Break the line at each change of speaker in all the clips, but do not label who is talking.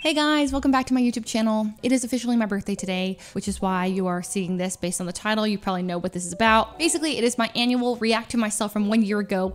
Hey guys, welcome back to my YouTube channel. It is officially my birthday today, which is why you are seeing this based on the title. You probably know what this is about. Basically, it is my annual react to myself from 1 year ago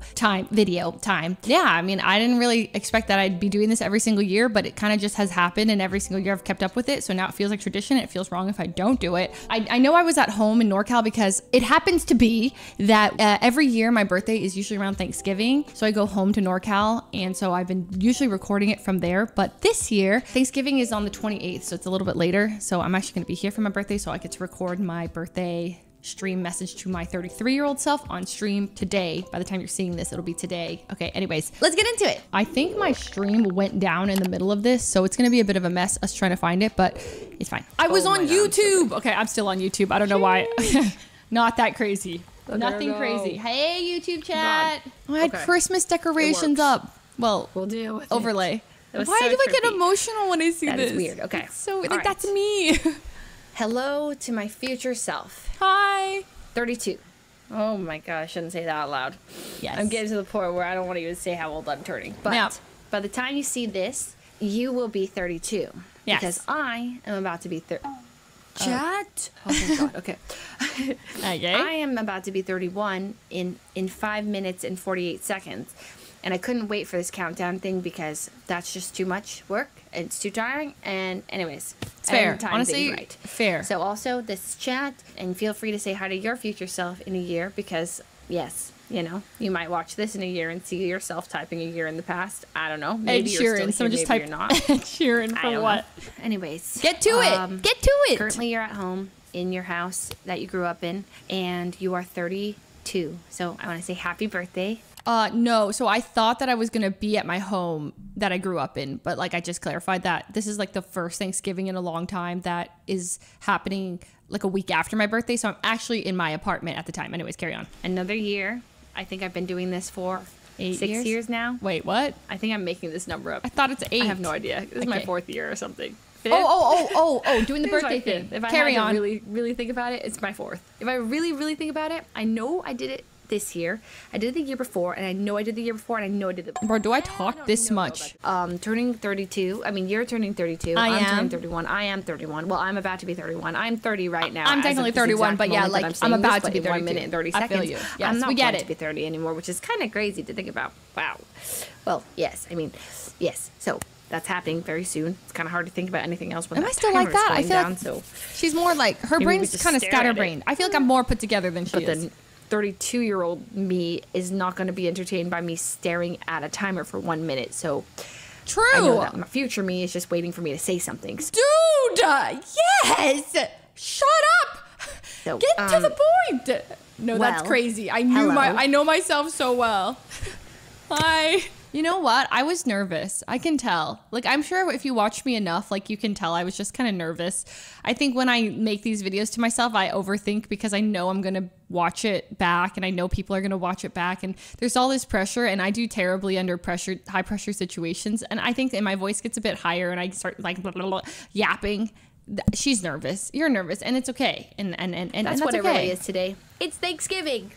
video time. Yeah, I mean, I didn't really expect that I'd be doing this every single year, but it kind of just has happened, and every single year I've kept up with it. So now it feels like tradition. It feels wrong if I don't do it. I know I was at home in NorCal because it happens to be that every year my birthday is usually around Thanksgiving. So I go home to NorCal, and so I've been usually recording it from there. But this year, Thanksgiving is on the 28th, so it's a little bit later. So I'm actually gonna be here for my birthday, so I get to record my birthday stream message to my 33-year-old self on stream today. By the time you're seeing this, it'll be today. Okay, anyways, let's get into it. I think my stream went down in the middle of this, so it's gonna be a bit of a mess, us trying to find it, but it's fine. I was on YouTube. Okay, I'm still on YouTube. I don't know why. Not that crazy. Nothing crazy. Hey, YouTube chat. I had Christmas decorations up. Well, we'll deal with overlay. Why do I get emotional when I see this? That is weird. Okay. So, like, that's me.
Hello to my future self.
Hi.
32. Oh my gosh, I shouldn't say that out loud.
Yes.
I'm getting to the point where I don't want to even say how old I'm turning. But by the time you see this, you will be 32.
Yes.
Because I am about to be 30.
Chat.
Oh my god, okay.
Okay.
I am about to be 31 in 5 minutes and 48 seconds. And I couldn't wait for this countdown thing because that's just too much work. And it's too tiring. And anyways,
it's fair. Honestly, right. Fair.
So also this chat, and feel free to say hi to your future self in a year because yes, you know, you might watch this in a year and see yourself typing a year in the past. I don't know. Maybe you're still here, maybe you're not.
Sheeran for what?
Anyways,
get to it. Get to it.
Currently, you're at home in your house that you grew up in, and you are 32. So I want to say happy birthday.
No, so I thought that I was gonna be at my home that I grew up in, but like I just clarified that this is like the first Thanksgiving in a long time that is happening like a week after my birthday, so I'm actually in my apartment at the time. Anyways, carry on.
Another year. I think I've been doing this for 6 years now.
Wait, what?
I think I'm making this number up.
I thought it's 8.
I have no idea. This is my 4th year or something.
Oh, doing the birthday thing.
If I carry on. Really think about it, it's my 4th. If I really think about it, I know I did it this year. I did it the year before, and I know I did the year before, and I know I did the...
Bro, do I talk this much?
Turning 32. I mean, you're turning 32. I'm turning 31. I am 31. Well, I'm about to be 31. I'm 30 right now.
I'm technically 31, but yeah, like, I'm about to be 32.
1 minute and 30 seconds.
I feel you. Yes,
I'm not
we get
to be 30 anymore, which is kind of crazy to think about. Wow. Well, yes. I mean, yes. So... that's happening very soon. It's kind of hard to think about anything else when
Am I still like that? I feel
down,
like
so
she's more like, her brain's kind of scatterbrained. I feel like I'm more put together than she is.
The 32-year-old me is not going to be entertained by me staring at a timer for 1 minute. So
true.
I know that my future me is just waiting for me to say something.
Dude, yes. Shut up.
So,
get to the point. No, that's crazy. I know myself so well. Hi. You know what? I was nervous. I can tell. Like, I'm sure if you watch me enough, like, you can tell I was just kind of nervous. I think when I make these videos to myself, I overthink because I know I'm going to watch it back, and I know people are going to watch it back, and there's all this pressure, and I do terribly under pressure, high pressure situations, and I think that my voice gets a bit higher, and I start, like, blah, blah, blah, yapping. She's nervous. You're nervous, and it's okay. And that's
what
okay.
It really is today. It's Thanksgiving.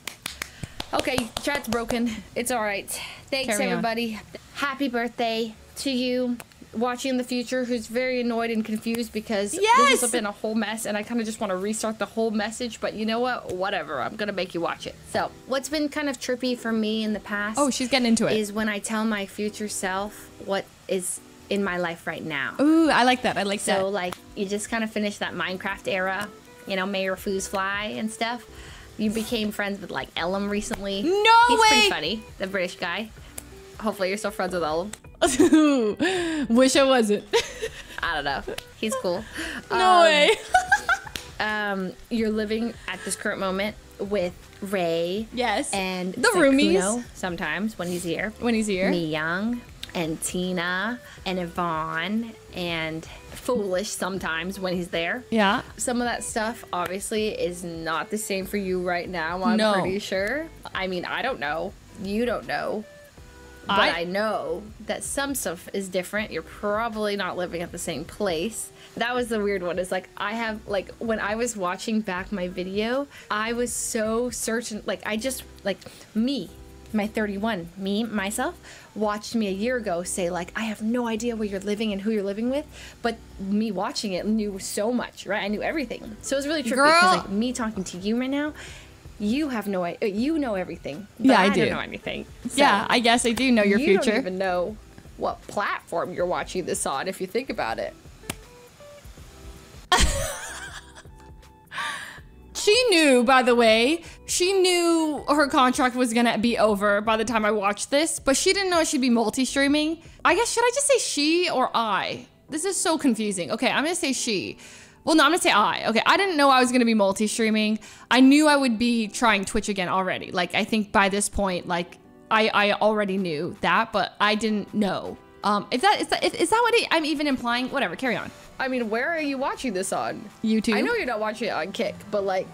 Okay, chat's broken. It's all right. Thanks, everybody. Happy birthday to you watching in the future who's very annoyed and confused because this has been a whole mess, and I kind of just want to restart the whole message, but you know what? Whatever. I'm going to make you watch it. So what's been kind of trippy for me in the past...
oh, she's getting into it.
...is when I tell my future self what is in my life right now.
Ooh, I like that. I like that.
So, like, you just kind of finished that Minecraft era, you know, Mayor Fuslie and stuff. You became friends with, like, Ellum recently.
No
He's
way!
pretty funny, the British guy. Hopefully you're still friends with Ellum.
Wish I wasn't.
I don't know. He's cool.
No way.
You're living at this current moment with Ray.
Yes.
And
the roomies.
Sometimes when he's here.
Me
Young and Tina and Yvonne and Foolish sometimes when he's there.
Yeah.
Some of that stuff obviously is not the same for you right now, I'm pretty sure. I mean, I don't know. You don't know. But I know that some stuff is different. You're probably not living at the same place. That was the weird one. Is like, I have, like, when I was watching back my video, I was so certain, like, I just, like, me my 31, myself, watched me a year ago say, like, I have no idea where you're living and who you're living with, but me watching it knew so much, right? I knew everything. So it was really trippy because, like, me talking to you right now, you have no idea. You know everything. But
yeah, I
do.
don't
know anything. So
yeah, I guess I do know your future.
You don't even know what platform you're watching this on if you think about it.
She knew, by the way, she knew her contract was gonna be over by the time I watched this, but she didn't know she'd be multi-streaming. I guess, should I just say she or I? This is so confusing. Okay, I'm gonna say she. Well, no, I'm gonna say I. Okay, I didn't know I was gonna be multi-streaming. I knew I would be trying Twitch again already. Like, I think by this point, like, I already knew that, but I didn't know. Is that what I'm even implying? Whatever, carry on.
I mean, where are you watching this on?
YouTube.
I know you're not watching it on Kick, but like,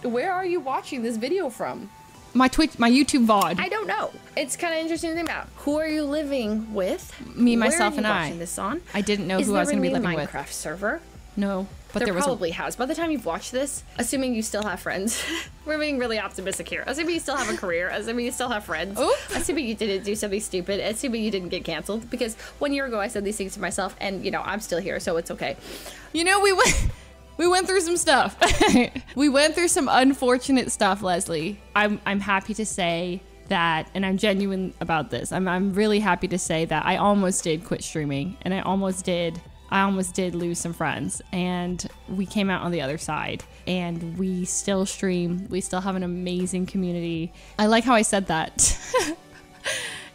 where are you watching this video from?
My YouTube VOD.
I don't know. It's kind of interesting to think about. Who are you living with?
Me, myself, and I.
Where are you watching this on?
I didn't know who I was going to be living with.
Is there a Minecraft server?
No, but there
probably has. By the time you've watched this, assuming you still have friends, we're being really optimistic here. Assuming you still have a career, assuming you still have friends, assuming you didn't do something stupid, assuming you didn't get canceled. Because 1 year ago I said these things to myself, and you know I'm still here, so it's okay.
You know, we went through some stuff. We went through some unfortunate stuff, Leslie. I'm happy to say that, and I'm genuine about this. I'm really happy to say that I almost did quit streaming, and I almost did lose some friends, and we came out on the other side, and we still stream. We still have an amazing community. I like how I said that.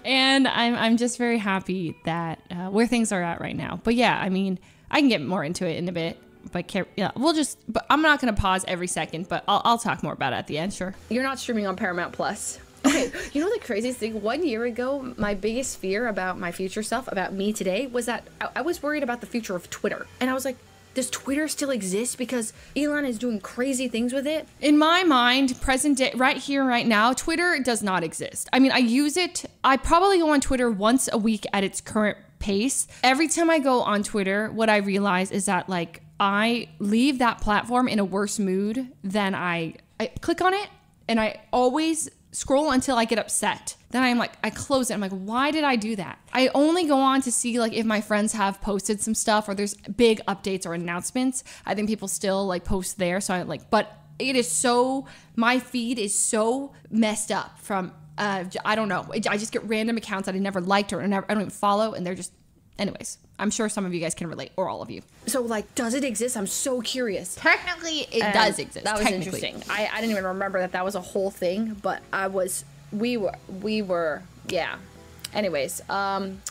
And I'm just very happy that where things are at right now. But yeah, I mean, I can get more into it in a bit, but yeah, but I'm not gonna pause every second, but I'll talk more about it at the end, sure.
You're not streaming on Paramount Plus. Okay, you know the craziest thing? 1 year ago, my biggest fear about my future self, about me today, was that I was worried about the future of Twitter. And I was like, does Twitter still exist? Because Elon is doing crazy things with it.
In my mind, present day, right here, right now, Twitter does not exist. I mean, I use it. I probably go on Twitter once a week at its current pace. Every time I go on Twitter, what I realize is that, like, I leave that platform in a worse mood than I click on it, and I always scroll until I get upset. Then I'm like, I close it. I'm like, why did I do that? I only go on to see like if my friends have posted some stuff or there's big updates or announcements. I think people still like post there. So I like, but it is so, my feed is so messed up from, I don't know. I just get random accounts that I never liked or I don't even follow. And they're just, anyways, I'm sure some of you guys can relate, or all of you.
So, like, does it exist? I'm so curious.
Technically, it does exist.
That was interesting. I didn't even remember that was a whole thing, but we were, yeah. Anyways,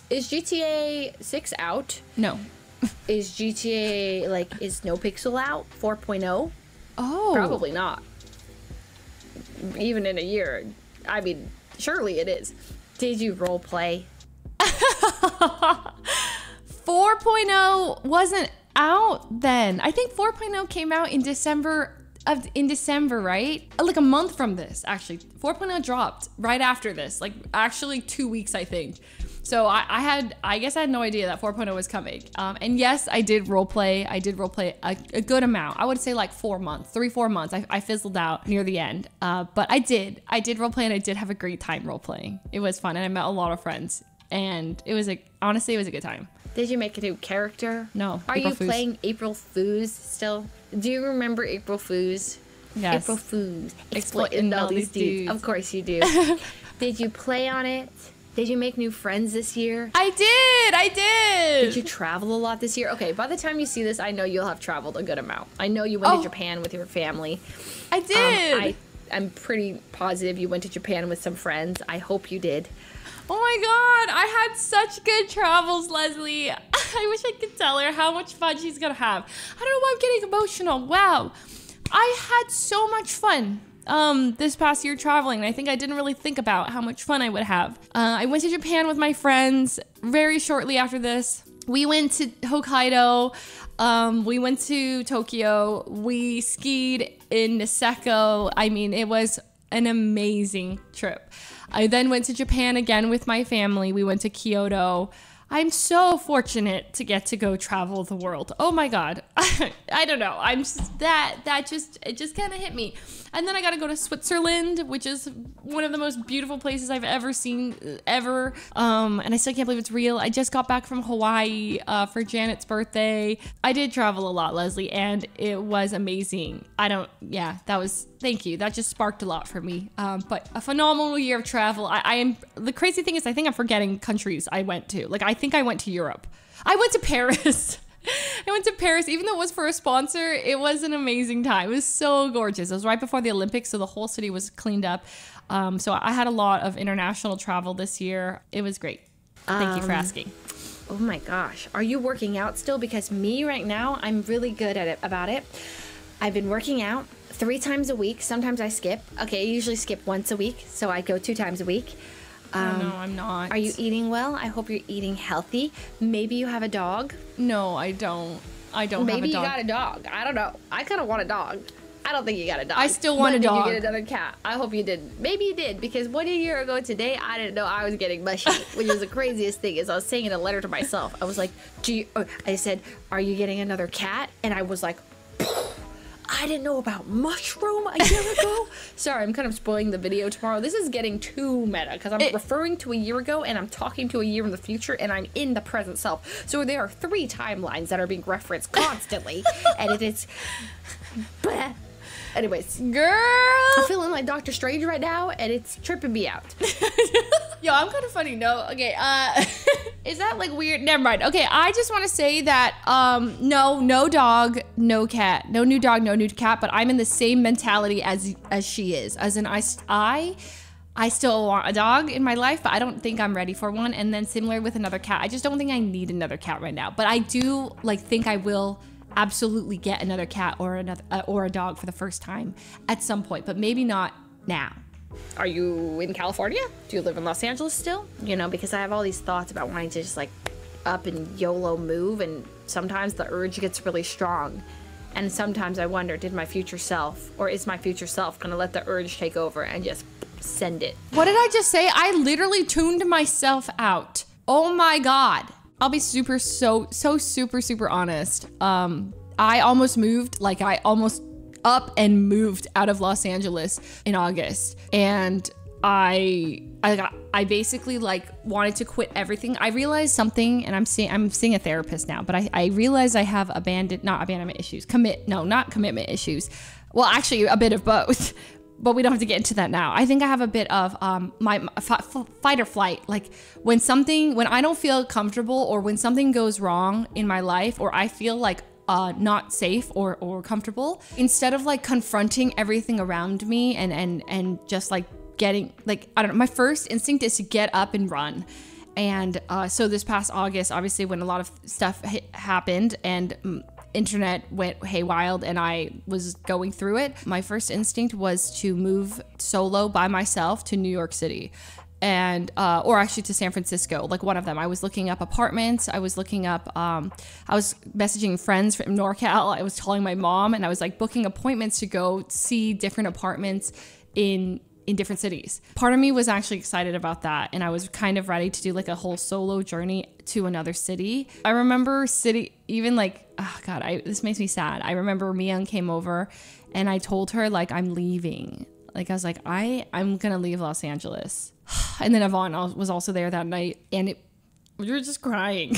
is GTA 6 out?
No.
Is GTA, like, is No Pixel out? 4.0?
Oh.
Probably not. Even in a year. I mean, surely it is. Did you role play?
4.0 wasn't out then. I think 4.0 came out in December, right? Like a month from this, actually. 4.0 dropped right after this, like actually 2 weeks, I think. So I guess I had no idea that 4.0 was coming. And yes, I did roleplay. I did roleplay a good amount. I would say like 4 months, 3-4 months. I fizzled out near the end. But I did roleplay, and I did have a great time roleplaying. It was fun, and I met a lot of friends. And it was honestly, it was a good time.
Did you make a new character?
No.
Are you playing April Fools still? Do you remember April Fools?
Yes.
April Fools. Exploiting all these dudes. Of course you do. Did you play on it? Did you make new friends this year?
I did.
Did you travel a lot this year? Okay, by the time you see this, I know you'll have traveled a good amount. I know you went to Japan with your family.
I did.
I'm pretty positive you went to Japan with some friends. I hope you did.
Oh my God, I had such good travels, Leslie. I wish I could tell her how much fun she's gonna have. I don't know why I'm getting emotional. Wow. I had so much fun this past year traveling. I think I didn't really think about how much fun I would have. I went to Japan with my friends very shortly after this. We went to Hokkaido. We went to Tokyo. We skied in Niseko. I mean, it was an amazing trip. I then went to Japan again with my family. We went to Kyoto. I'm so fortunate to get to go travel the world. Oh my God. I don't know. I'm just, it just kind of hit me. And then I got to go to Switzerland, which is one of the most beautiful places I've ever seen, ever. And I still can't believe it's real. I just got back from Hawaii for Janet's birthday. I did travel a lot, Leslie, and it was amazing. Thank you. That just sparked a lot for me. But a phenomenal year of travel. The crazy thing is I think I'm forgetting countries I went to. Like, I think I went to Europe. I went to Paris. I went to Paris, even though it was for a sponsor. It was an amazing time. It was so gorgeous. It was right before the Olympics, so the whole city was cleaned up. So I had a lot of international travel this year. It was great. Thank you for asking.
Oh my gosh. Are you working out still? Because me right now, I'm really good at it about it. I've been working out 3 times a week. Sometimes I skip. Okay, I usually skip once a week, so I go 2 times a week.
No, I'm not.
Are you eating well? I hope you're eating healthy. Maybe you have a dog.
No, I don't. I don't have a dog.
Maybe you got a dog. I don't know. I kind of want a dog. I don't think you got a dog.
I still want a dog.
Did you get another cat? I hope you did. Maybe you did, because 1 year ago today, I didn't know I was getting mushy, which was the craziest thing. Is I was saying in a letter to myself, I was like, I said, are you getting another cat? And I was like, I didn't know about mushroom a year ago. Sorry, I'm kind of spoiling the video tomorrow. This is getting too meta because I'm referring to a year ago and I'm talking to a year in the future and I'm in the present self. So there are 3 timelines that are being referenced constantly, and it is. Bleh. Anyways,
girl,
I'm feeling like Doctor Strange right now, and it's tripping me out.
Yo, I'm kind of funny. No, okay. Is that like weird? Never mind. Okay, I just want to say that no dog, no cat, no new dog, no new cat. But I'm in the same mentality as she is. As in, I still want a dog in my life, but I don't think I'm ready for one. And then similar with another cat, I just don't think I need another cat right now. But I do think I will absolutely get another cat or a dog for the first time at some point, but maybe not now.
Are you in California? Do you live in Los Angeles still? You know, because I have all these thoughts about wanting to just like up and YOLO move, and sometimes the urge gets really strong. And sometimes I wonder, did my future self, or is my future self gonna let the urge take over and just send it?
What did I just say? I literally tuned myself out. Oh my God. I'll be super honest. I almost moved, like I almost up and moved out of Los Angeles in August. And I basically like wanted to quit everything. I realized something, and I'm seeing a therapist now, but I realized I have not abandonment issues, not commitment issues. Well, actually a bit of both. But we don't have to get into that now. I think I have a bit of my fight or flight. Like when I don't feel comfortable, or when something goes wrong in my life, or I feel like not safe or comfortable, instead of like confronting everything around me and just like getting like, I don't know, my first instinct is to get up and run. And so this past August, obviously when a lot of stuff happened and internet went haywire and I was going through it, my first instinct was to move solo by myself to New York City, and or actually to San Francisco, like one of them. I was looking up apartments. I was looking up, I was messaging friends from NorCal. I was calling my mom, and I was like booking appointments to go see different apartments in different cities. Part of me was actually excited about that, and I was kind of ready to do like a whole solo journey to another city. I remember oh God, this makes me sad. I remember Miyoung came over and I told her like I'm leaving. Like I was like, I'm gonna leave Los Angeles. And then Yvonne was also there that night, and we were just crying.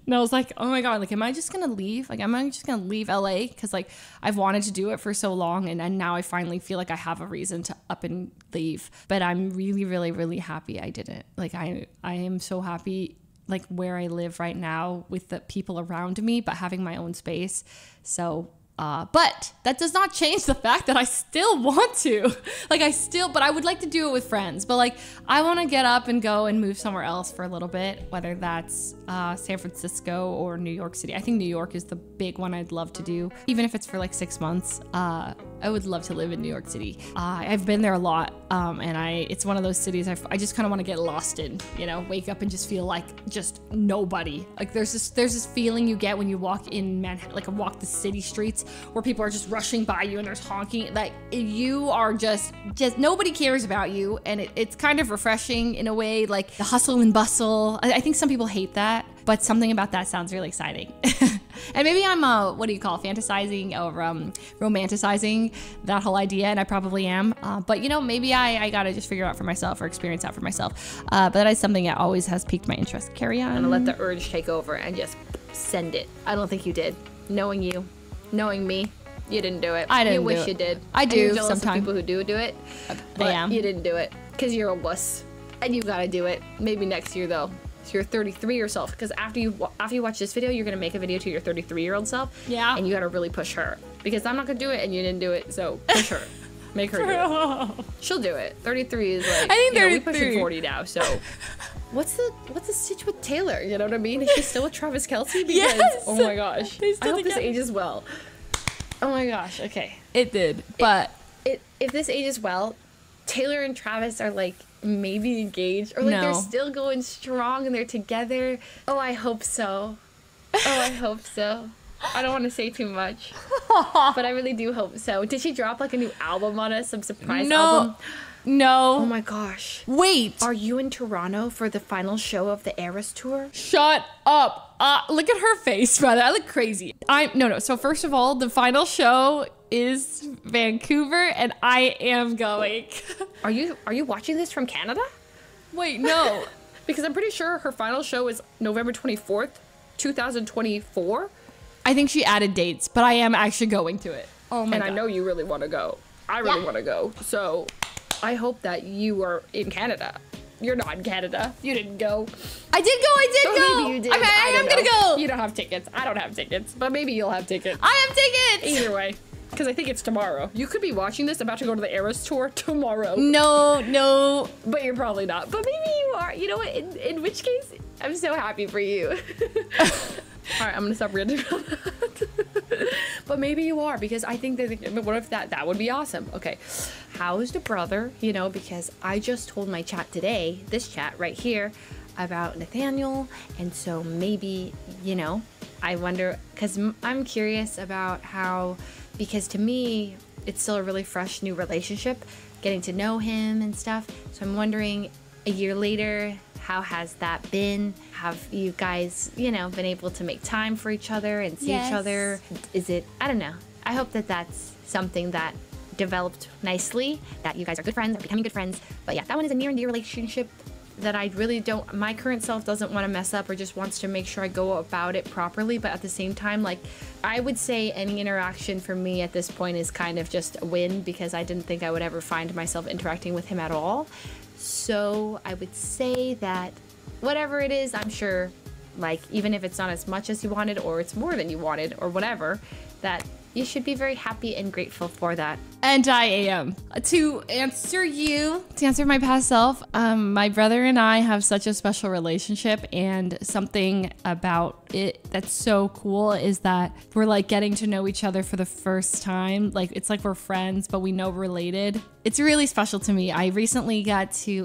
And I was like, oh my God, like, am I just gonna leave? Like, am I just gonna leave LA? Because like I've wanted to do it for so long, and now I finally feel like I have a reason to up and leave. But I'm really, really, really happy I didn't. Like I am so happy like where I live right now with the people around me, but having my own space. So but that does not change the fact that I still want to. But I would like to do it with friends. But like, I want to get up and go and move somewhere else for a little bit, whether that's San Francisco or New York City. I think New York is the big one I'd love to do, even if it's for like 6 months. I would love to live in New York City. I've been there a lot, and it's one of those cities I just kind of want to get lost in. You know, wake up and just feel like just nobody. Like there's this feeling you get when you walk in Manhattan, like walk the city streets, where people are just rushing by you and there's honking. Like you are just nobody cares about you, and it's kind of refreshing in a way. Like the hustle and bustle. I think some people hate that, but something about that sounds really exciting. And maybe I'm, what do you call it, fantasizing or romanticizing that whole idea, and I probably am. But, you know, maybe I gotta just figure it out for myself or experience out for myself. But that is something that always has piqued my interest. Carry on.
I'm gonna let the urge take over and just send it. I don't think you did. Knowing you, knowing me, you didn't do it.
I didn't.
You wish you did.
I do
and you're jealous
sometimes.
of people who do it, but
I am.
you didn't do it because you're a wuss, and you gotta do it. Maybe next year though. So you're 33 yourself, because after you watch this video, you're gonna make a video to your 33-year-old self.
Yeah.
And you gotta really push her, because I'm not gonna do it, and you didn't do it. So push her, make her do it. She'll do it. 33 is like,
I think 33.
We pushing 40 now. So what's the stitch with Taylor? You know what I mean? Is she still with Travis Kelce? Because
Yes!
oh my gosh,
They still
I hope this
together.
ages well. Oh my gosh. Okay.
It did, but
If this ages well, Taylor and Travis are like maybe engaged, or like they're
No.
still going strong and they're together. Oh, I hope so. Oh, I hope so. I don't want to say too much, but I really do hope so. Did she drop like a new album on us? Some surprise album?
No.
Oh my gosh.
Wait.
Are you in Toronto for the final show of the Eras tour?
Shut up. Look at her face, brother. I look crazy. No. So first of all, the final show is Vancouver, and I am going.
Are you watching this from Canada?
Wait, no.
Because I'm pretty sure her final show is November 24th, 2024.
I think she added dates, but I am actually going to it. Oh my
And
God.
I know you really want to go. I really want to go. So I hope that you are in Canada. You're not in Canada. You didn't go.
I did go.
Maybe you did.
I mean, I am
don't
gonna
know.
go.
You don't have tickets. I don't have tickets. But maybe you'll have tickets.
I have tickets.
Either way. Because I think it's tomorrow. You could be watching this about to go to the Eras tour tomorrow.
No.
But you're probably not. But maybe you are. You know what? In which case, I'm so happy for you. All right, I'm gonna stop ranting about that. But maybe you are, because I think that, what if that would be awesome. Okay, how's the brother? You know, because I just told my chat today, this chat right here, about Nathaniel, and so maybe, you know, I wonder, because I'm curious about how, because to me, it's still a really fresh new relationship, getting to know him and stuff. So I'm wondering, a year later, how has that been? Have you guys, you know, been able to make time for each other and see each other? Is it, I don't know. I hope that that's something that developed nicely, that you guys are good friends, are becoming good friends. But yeah, that one is a near and dear relationship that I really don't, my current self doesn't want to mess up, or just wants to make sure I go about it properly. But at the same time, like, I would say any interaction for me at this point is kind of just a win, because I didn't think I would ever find myself interacting with him at all. So I would say that whatever it is, I'm sure, like, even if it's not as much as you wanted, or it's more than you wanted, or whatever, that you should be very happy and grateful for that.
And I am. To answer my past self, my brother and I have such a special relationship, and something about it that's so cool is that we're like getting to know each other for the first time. Like, it's like we're friends, but we know we're related. It's really special to me. I recently got to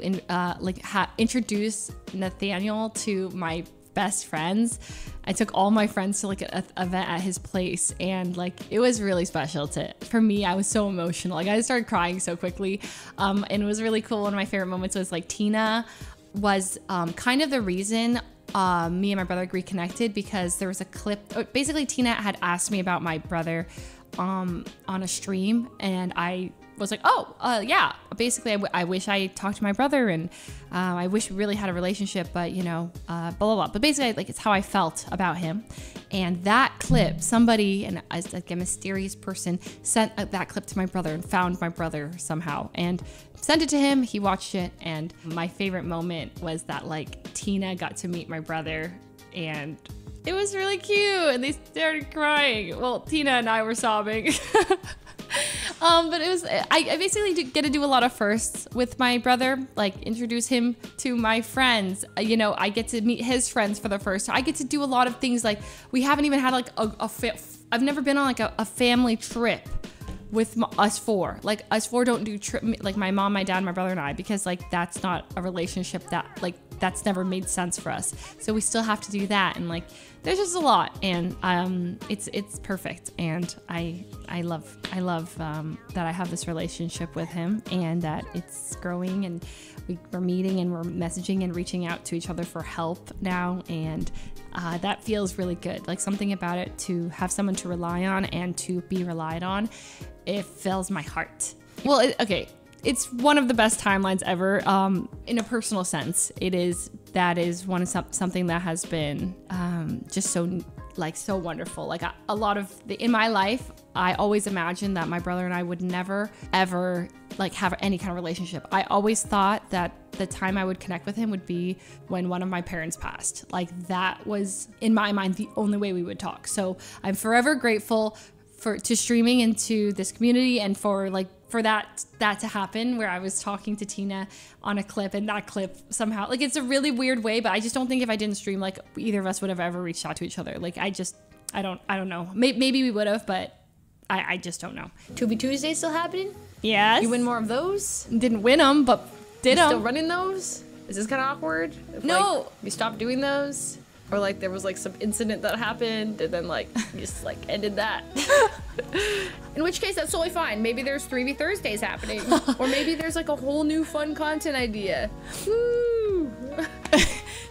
introduce Nathaniel to my best friends. I took all my friends to like an event at his place, and like it was really special for me. I was so emotional. Like, I started crying so quickly, and it was really cool. One of my favorite moments was like Tina was kind of the reason me and my brother reconnected, because there was a clip. Basically, Tina had asked me about my brother on a stream, and I was like, yeah, basically I wish I talked to my brother, and I wish we really had a relationship, but you know, blah, blah, blah. But basically, like, it's how I felt about him. And that clip, somebody, and like a mysterious person, sent that clip to my brother and found my brother somehow and sent it to him. He watched it, and my favorite moment was that like Tina got to meet my brother, and it was really cute, and they started crying. Well, Tina and I were sobbing. But it was, I basically get to do a lot of firsts with my brother, like introduce him to my friends. You know, I get to meet his friends for the first time. I get to do a lot of things. Like, we haven't even had like I've never been on like a family trip with us four. Like, us four don't do trip, like my mom, my dad, my brother, and I, because like that's not a relationship that like that's never made sense for us. So we still have to do that. And like, there's just a lot, and it's perfect. And I love that I have this relationship with him, and that it's growing, and we're meeting and we're messaging and reaching out to each other for help now. And that feels really good. Like, something about it, to have someone to rely on and to be relied on, it fills my heart. Well, okay. It's one of the best timelines ever. In a personal sense, that is something that has been just so wonderful. Like, a lot of in my life, I always imagined that my brother and I would never ever like have any kind of relationship. I always thought that the time I would connect with him would be when one of my parents passed. Like, that was, in my mind, the only way we would talk. So I'm forever grateful to streaming into this community, and for that to happen, where I was talking to Tina on a clip, and that clip somehow, like, it's a really weird way, but I just don't think if I didn't stream, like, either of us would have ever reached out to each other. Like, I don't know. Maybe we would have, but I just don't know.
2B Tuesday still happening?
Yes.
You win more of those?
Didn't win them, but did them.
Still running those? Is this kind of awkward? If,
no.
Like, you stopped doing those? Or like there was like some incident that happened and then like you just like ended that. In which case that's totally fine. Maybe there's 3B Thursdays happening. Or maybe there's like a whole new fun content idea. Woo!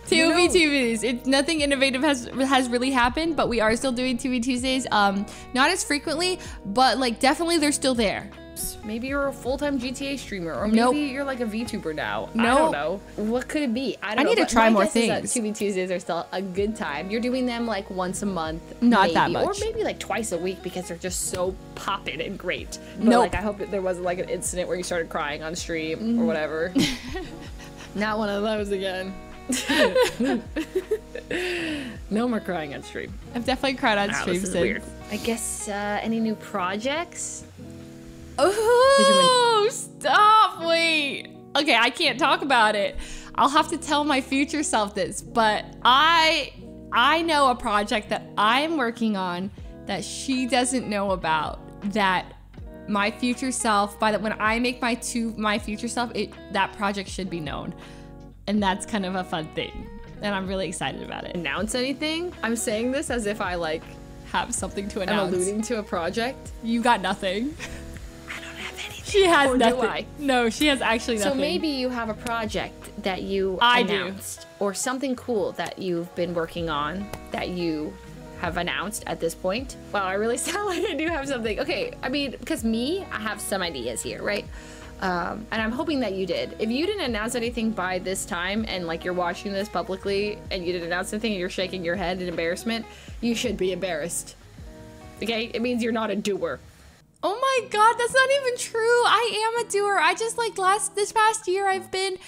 2B Tuesdays. Nothing innovative has really happened, but we are still doing 2B Tuesdays. Not as frequently, but like definitely they're still there.
Maybe you're a full-time GTA streamer, or maybe you're like a VTuber now. I don't know. What could it be? I don't know.
I need to try more things.
2B Tuesdays are still a good time. You're doing them like once a month.
Not that much.
Or maybe like twice a week because they're just so poppin' and great. But like, I hope that there wasn't like an incident where you started crying on stream or whatever. Not one of those again. No more crying on stream.
I've definitely cried on stream since.
Weird. I guess any new projects?
Oh, stop, wait. Okay, I can't talk about it. I'll have to tell my future self this, but I know a project that I'm working on that she doesn't know about, that my future self, when I make my future self, that project should be known. And that's kind of a fun thing. And I'm really excited about it.
Announce anything? I'm saying this as if I like
have something to announce.
I'm alluding to a project.
You got nothing.
She
has nothing.
Do I?
No, she has actually nothing.
So maybe you have a project that you announced, or something cool that you've been working on that you have announced at this point. Wow, I really sound like I do have something. Okay, I mean, because I have some ideas here, right? And I'm hoping that you did. If you didn't announce anything by this time, and like you're watching this publicly and you didn't announce anything and you're shaking your head in embarrassment, you should be embarrassed. Okay? It means you're not a doer.
Oh my God, that's not even true. I am a doer. I just like this past year I've been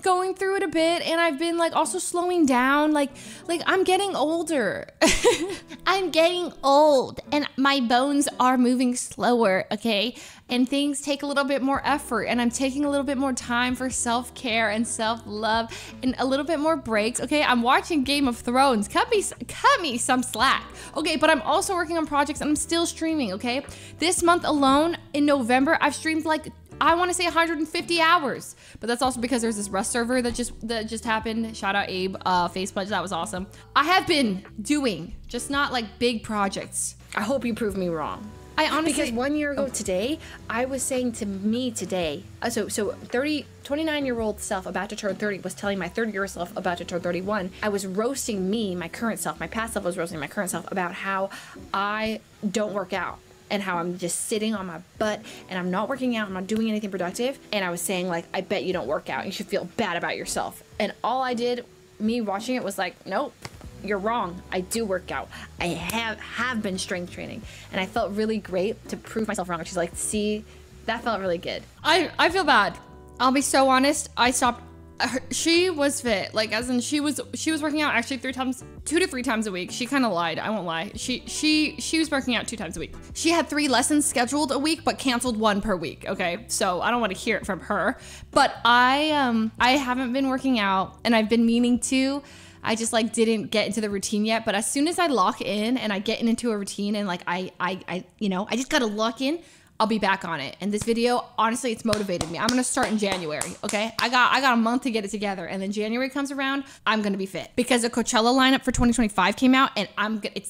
going through it a bit, and I've been like also slowing down. Like I'm getting older. I'm getting old, and my bones are moving slower, okay? And things take a little bit more effort, and I'm taking a little bit more time for self-care and self-love and a little bit more breaks, okay? I'm watching Game of Thrones. Cut me some slack. Okay, but I'm also working on projects, and I'm still streaming, okay? This month alone, in November, I've streamed like, I want to say 150 hours, but that's also because there's this Rust server that just happened. Shout out Abe, Facepledge, that was awesome. I have been doing just not like big projects.
I hope you prove me wrong.
I honestly,
because 1 year ago today, I was saying to me today, so 29-year-old self about to turn 30 was telling my 30-year-old self about to turn 31. I was roasting my current self, my past self was roasting my current self about how I don't work out. And how I'm just sitting on my butt and I'm not working out, I'm not doing anything productive. And I was saying like, I bet you don't work out. You should feel bad about yourself. And all I did, me watching it, was like, nope, you're wrong. I do work out. I have been strength training. And I felt really great to prove myself wrong. She's like, see, that felt really good.
I feel bad. I'll be so honest. I stopped. She was fit, like as in she was working out actually 2 to 3 times a week. She kind of lied, I won't lie. She was working out 2 times a week. She had 3 lessons scheduled a week, but canceled 1 per week. Okay, so I don't want to hear it from her. But I haven't been working out, and I've been meaning to. I just like didn't get into the routine yet. But as soon as I lock in and I get into a routine, and like I just gotta lock in, I'll be back on it. And this video, honestly, it's motivated me. I'm gonna start in January, okay? I got a month to get it together, and then January comes around, I'm gonna be fit. Because the Coachella lineup for 2025 came out, and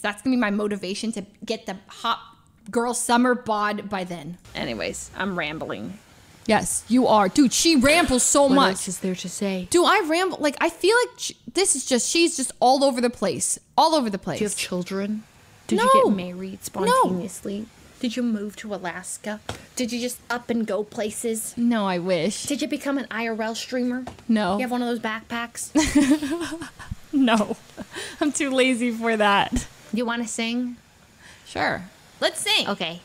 that's gonna be my motivation to get the hot girl summer bod by then.
Anyways, I'm rambling.
Yes, you are. Dude, she rambles so much.
What else is there to say?
Do I ramble? Like, I feel like she's just all over the place. All over the place.
Do you have children? Did
No.
you get married spontaneously? No. Did you move to Alaska? Did you just up and go places?
No, I wish.
Did you become an IRL streamer?
No.
You have one of those backpacks?
No. I'm too lazy for that.
You want to sing?
Sure. Let's sing.
Okay.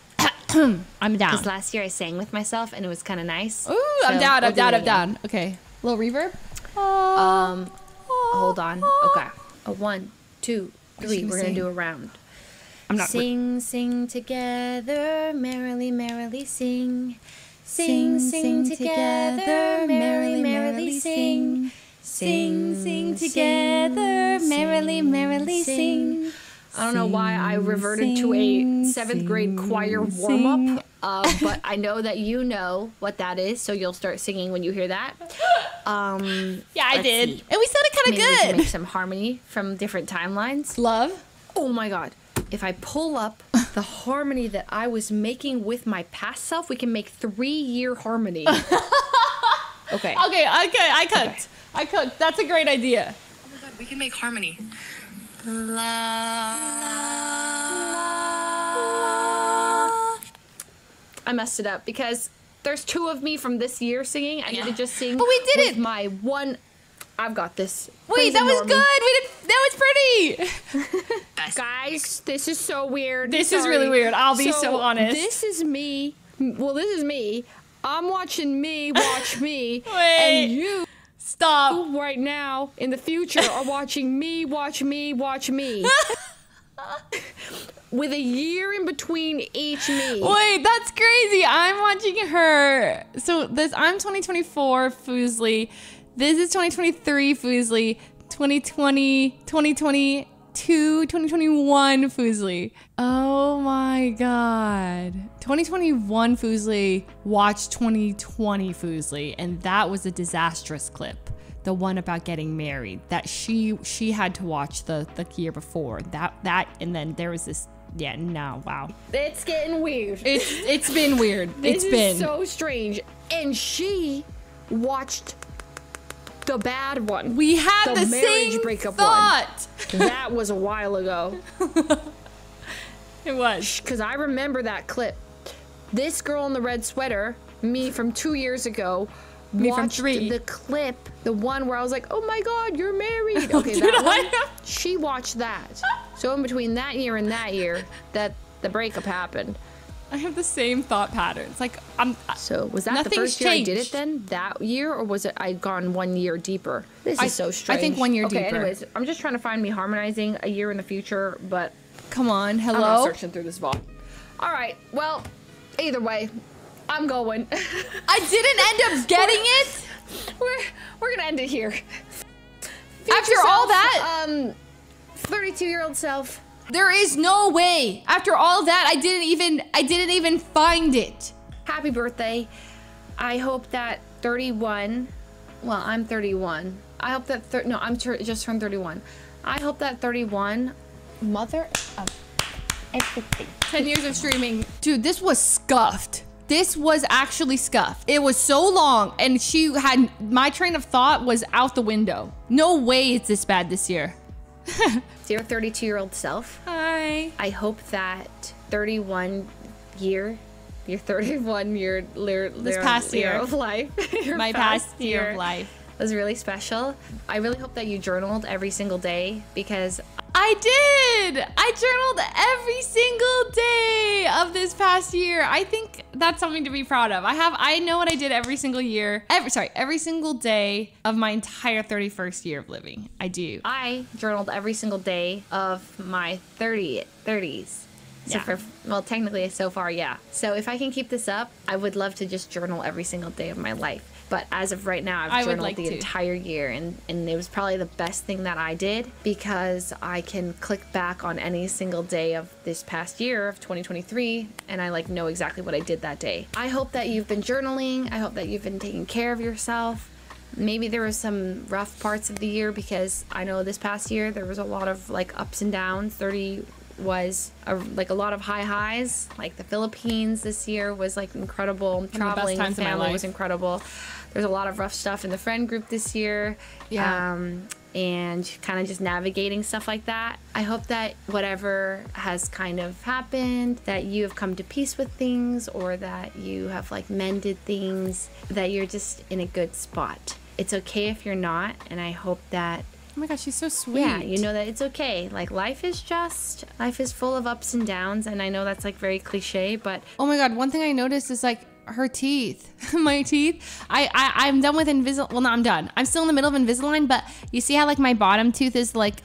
I'm down.
Because last year I sang with myself and it was kind of nice.
Ooh, I'm down. I'm down. Okay. A little reverb.
Hold on. Okay. A 1, 2, 3. We're gonna do a round.
I'm not.
Sing together, merrily, merrily sing. Sing together, merrily, merrily sing. Sing together, merrily, merrily sing. I don't know why I reverted to a 7th grade choir warm-up, but I know that you know what that is, so you'll start singing when you hear that.
Yeah, I did.
See.
And we sounded kind of
Maybe we can
good.
make some harmony from different timelines.
Love.
Oh my god. If I pull up the harmony that I was making with my past self, we can make 3-year harmony. Okay.
Okay, I cooked. I cooked. That's a great idea.
Oh my god, we can make harmony.
I messed it up because there's 2 of me from this year singing. I need to just sing.
But we did
with
it.
My one. I've got this.
Wait,
Please
that was
ignore me.
good. That was pretty.
Guys, this is so weird.
This is really weird. I'll be so honest.
This is me. Well, this is me. I'm watching me watch me.
Wait.
And you
Stop.
right now in the future are watching me watch me watch me. With a year in between each me.
Wait, that's crazy. I'm watching her. So I'm 2024 Fuslie. This is 2023 Fuslie. 2020, 2022, 2021 Fuslie. Oh my god. 2021 Fuslie watched 2020 Fuslie, and that was a disastrous clip. The one about getting married that she had to watch the year before. That and then there was this. Yeah, no, wow.
It's getting weird.
It's been weird.
This is so strange. And she watched the bad one.
We had the
marriage
same
breakup
thought.
one. That was a while ago.
It was.
Because I remember that clip. This girl in the red sweater, me from 2 years ago,
Me from
watched
3.
the clip, the one where I was like, oh my god, you're married. Okay,
Did
that
I?
one, she watched that. So in between that year and that year, that the breakup happened.
I have the same thought patterns. Like
So was that the
Nothing's
first year I did it
changed.
then? That year? Or was it I'd gone 1 year deeper? This is so strange.
I think 1 year
okay,
deeper.
Anyways, I'm just trying to find me harmonizing a year in the future, but
come on,
I'm not
hello.
searching through this vault. Alright, well, either way, I'm going.
I didn't end up getting it.
We're gonna end it here.
After all that,
32-year-old self.
there is no way. After all that, I didn't even find it.
Happy birthday. I hope that 31. Well, I'm 31. I hope that no, I'm just turned 31. I hope that 31. Mother of everything.
10 years of streaming. Dude, this was scuffed. This was actually scuffed. It was so long, and she had my train of thought was out the window. No way it's this bad this year.
Dear 32-year-old self,
Hi.
I hope that 31 year, your 31 year,
past year
of life, your
My past year of life
was really special. I really hope that you journaled every single day because
I did. I journaled every single day of this past year. I think that's something to be proud of. I know what I did every single year. Every single day of my entire 31st year of living. I do.
I journaled every single day of my 30s. So
Yeah.
well, technically so far, yeah. So if I can keep this up, I would love to just journal every single day of my life. But as of right now, I've
I would
journaled
like
the
to.
entire year, and it was probably the best thing that I did, because I can click back on any single day of this past year of 2023, and I like know exactly what I did that day. I hope that you've been journaling. I hope that you've been taking care of yourself. Maybe there was some rough parts of the year, because I know this past year there was a lot of like ups and downs. 30 was like a lot of high highs. Like the Philippines this year was like incredible. Traveling with family was incredible. There's a lot of rough stuff in the friend group this year.
Yeah.
And kind of just navigating stuff like that. I hope that whatever has kind of happened, that you have come to peace with things, or that you have like mended things, that you're just in a good spot. It's okay if you're not, and I hope that,
Oh my gosh, she's so sweet.
yeah, you know that it's okay. Like life is full of ups and downs, and I know that's like very cliche, but
Oh my god, one thing I noticed is like her teeth. My teeth. I'm done with Invisalign. Well, no, I'm done. I'm still in the middle of Invisalign, but you see how like my bottom tooth is like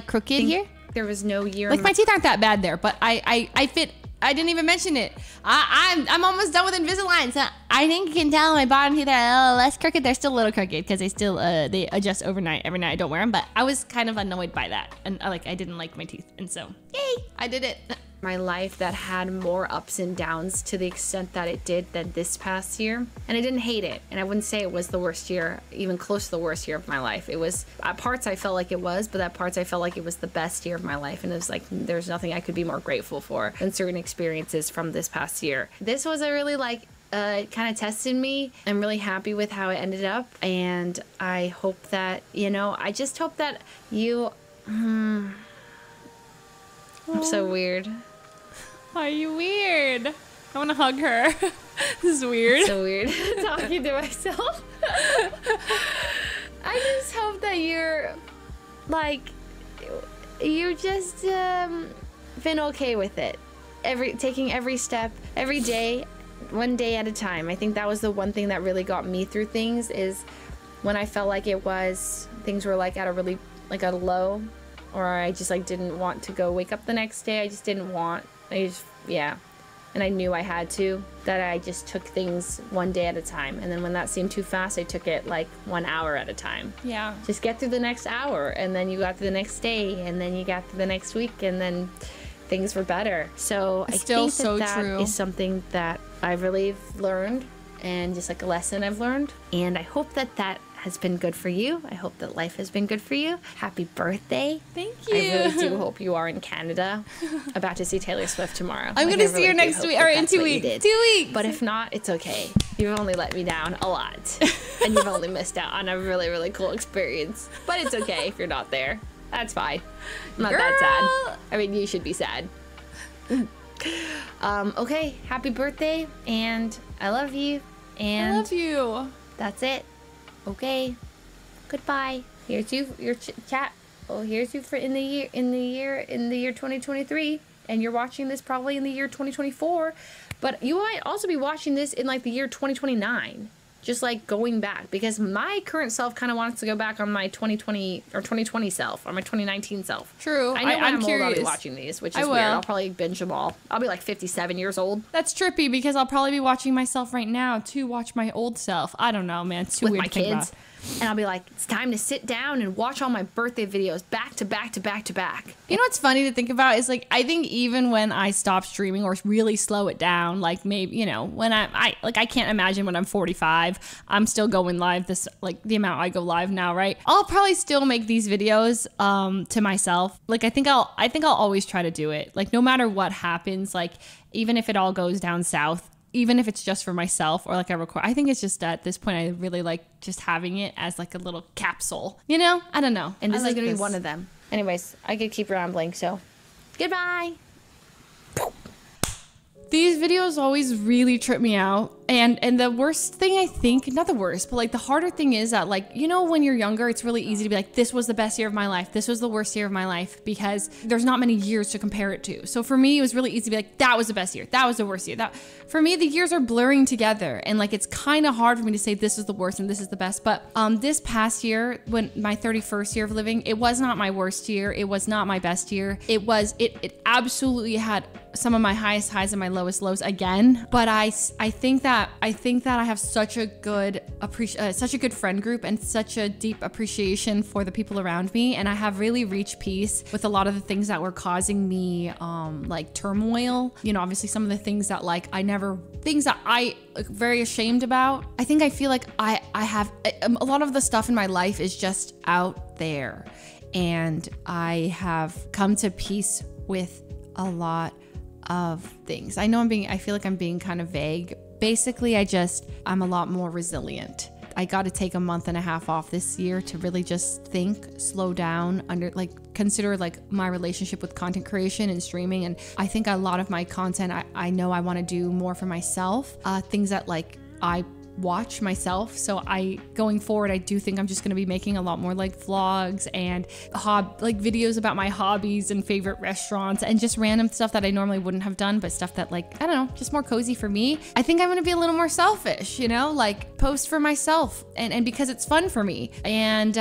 crooked here?
there was no year.
Like my teeth aren't that bad there, but I fit. I didn't even mention it. I'm almost done with Invisalign, so I think you can tell my bottom teeth are a little less crooked. They're still a little crooked because they still they adjust overnight. Every night I don't wear them, but I was kind of annoyed by that, and I didn't like my teeth, and so yay, I did it.
My life that had more ups and downs to the extent that it did than this past year, and I didn't hate it, and I wouldn't say it was the worst year, even close to the worst year of my life. It was at parts I felt like it was, but at parts I felt like it was the best year of my life, and it was like there's nothing I could be more grateful for than certain experiences from this past year. This was a really like kind of tested me. I'm really happy with how it ended up, and I hope that, you know, I just hope that you I'm so weird.
Are you weird? I want to hug her. This is weird.
So weird talking to myself. I just hope that you're like, you just been okay with it. Taking every step, every day, one day at a time. I think that was the one thing that really got me through things, is when I felt like things were like at a really like a low, or I just like didn't want to go wake up the next day. I just didn't want. And I knew I had to, that I just took things one day at a time. And then when that seemed too fast, I took it like 1 hour at a time.
Yeah.
Just get through the next hour, and then you got through the next day, and then you got through the next week, and then things were better. So I think that is something that I've really learned, and just like a lesson I've learned. And I hope that that has been good for you. I hope that life has been good for you. Happy birthday.
Thank you.
I really do hope you are in Canada, about to see Taylor Swift tomorrow.
I'm going to see her next week, or in 2 weeks. 2 weeks.
But if not, it's okay. You've only let me down a lot. And you've only missed out on a really, really cool experience. But it's okay if you're not there. That's fine. I'm not that sad. I mean, you should be sad. Okay, happy birthday, and I love you. And
I love you.
That's it. Okay. Goodbye. Here's your chat. Oh, here's you for in the year 2023, and you're watching this probably in the year 2024, but you might also be watching this in like the year 2029. Just like going back, because my current self kind of wants to go back on my 2020 or 2020 self, or my 2019 self.
True.
I know when I'm
curious.
old, I'll be watching these, which is weird. I'll probably binge them all. I'll be like 57 years old.
That's trippy, because I'll probably be watching myself right now to watch my old self. I don't know, man. It's too
with
weird
my
to think
kids.
about.
And I'll be like, it's time to sit down and watch all my birthday videos back to back to back to back.
You know what's funny to think about is like, I think even when I stop streaming or really slow it down, like maybe, you know, when I can't imagine when I'm 45, I'm still going live this, like the amount I go live now, right? I'll probably still make these videos to myself. Like, I think I'll always try to do it. Like, no matter what happens, like even if it all goes down south, even if it's just for myself or like I record, I think it's just at this point I really like just having it as like a little capsule, you know? I don't know.
And this is going to be one of them. Anyways, I could keep rambling, so goodbye.
These videos always really trip me out. And the worst thing, I think, not the worst, but like the harder thing is that, like, you know, when you're younger, it's really easy to be like, this was the best year of my life. This was the worst year of my life, because there's not many years to compare it to. So for me, it was really easy to be like, that was the best year. That was the worst year. That, for me, the years are blurring together. And like, it's kind of hard for me to say this is the worst and this is the best. But this past year, when my 31st year of living, it was not my worst year. It was not my best year. It absolutely had some of my highest highs and my lowest lows again. But I think that that I have such a good friend group and such a deep appreciation for the people around me, and I have really reached peace with a lot of the things that were causing me like turmoil. You know, obviously some of the things that things that I very ashamed about. I think I feel like I have a lot of the stuff in my life is just out there, and I have come to peace with a lot of things. I feel like I'm being kind of vague. Basically, I'm a lot more resilient. I got to take a month and a half off this year to really just think, slow down, consider my relationship with content creation and streaming. And I think a lot of my content, I know I want to do more for myself, things that I watch myself. So going forward, I do think I'm just going to be making a lot more vlogs and videos about my hobbies and favorite restaurants and just random stuff that I normally wouldn't have done, but stuff that I don't know, just more cozy for me. I think I'm going to be a little more selfish, post for myself and because it's fun for me. And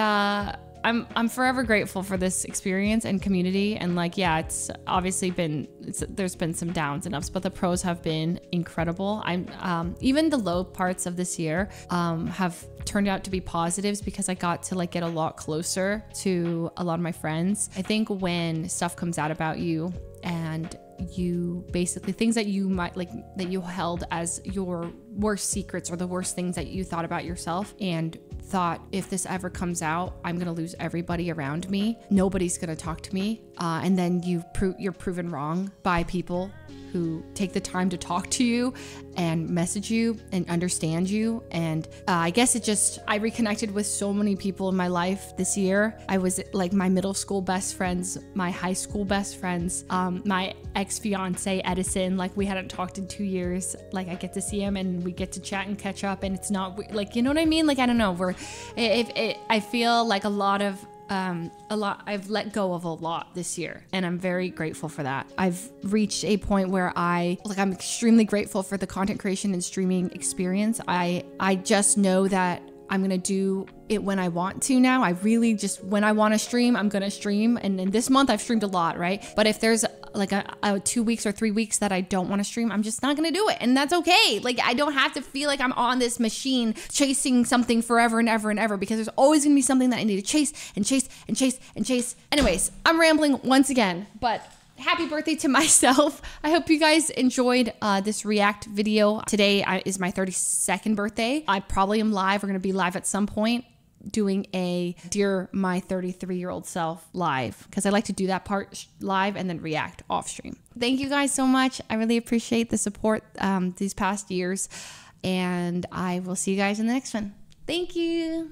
I'm forever grateful for this experience and community. And it's obviously there's been some downs and ups, but the pros have been incredible. Even the low parts of this year have turned out to be positives because I got to get a lot closer to a lot of my friends. I think when stuff comes out about you and you basically things that you might that you held as your worst secrets or the worst things that you thought about yourself and thought, if this ever comes out, I'm gonna lose everybody around me, nobody's gonna talk to me, and then you're proven wrong by people who take the time to talk to you and message you and understand you. And I guess I reconnected with so many people in my life this year. I was my middle school best friends, my high school best friends, my ex-fiance Edison, we hadn't talked in 2 years. I get to see him and we get to chat and catch up, and it's not you know what I mean? I don't know, I feel like I've let go of a lot this year, and I'm very grateful for that. I've reached a point where I'm extremely grateful for the content creation and streaming experience. I just know that I'm gonna do it when I want to now. I really just, when I want to stream, I'm gonna stream. And in this month I've streamed a lot, right? But if there's a 2 weeks or 3 weeks that I don't want to stream, I'm just not gonna do it. And that's okay. I don't have to feel like I'm on this machine chasing something forever and ever and ever, because there's always gonna be something that I need to chase and chase and chase and chase. Anyways, I'm rambling once again, but happy birthday to myself. I hope you guys enjoyed this react video. Today is my 32nd birthday. I probably am live. We're going to be live at some point doing a Dear My 33-year-old self live, because I like to do that part live and then react off stream. Thank you guys so much. I really appreciate the support these past years, and I will see you guys in the next one. Thank you.